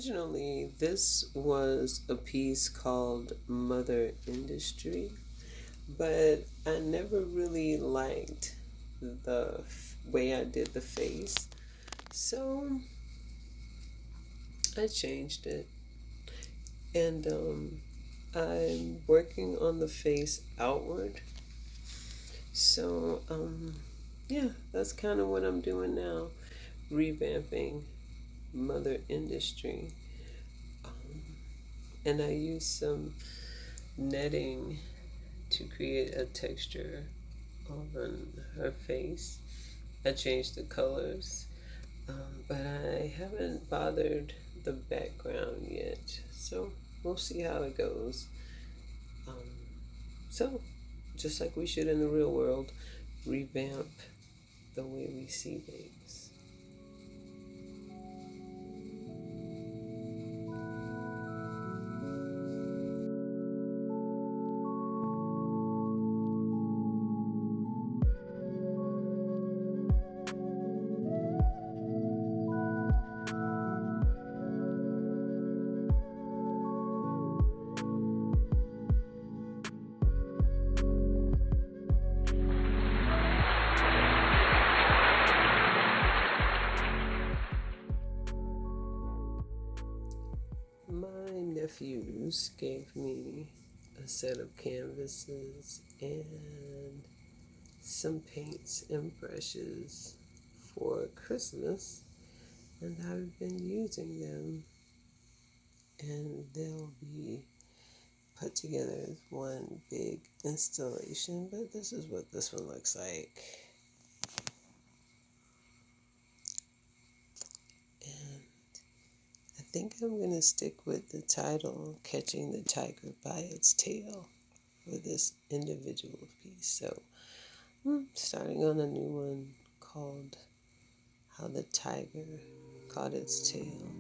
originally, this was a piece called Mother Industry, but I never really liked the way I did the face. So I changed it. And I'm working on the face outward. So, yeah, that's kind of what I'm doing now, revamping Mother Industry. Um, and I use some netting to create a texture on her face. I changed the colors, but I haven't bothered the background yet. So we'll see how it goes. Um, so, just like we should in the real world, revamp the way we see things. My nephews gave me a set of canvases and some paints and brushes for Christmas, and I've been using them, and they'll be put together as one big installation. But this is what this one looks like. And I think I'm going to stick with the title, Catching the Tiger by Its Tail, for this individual piece. So I'm starting on a new one called How the Tiger Caught Its Tail.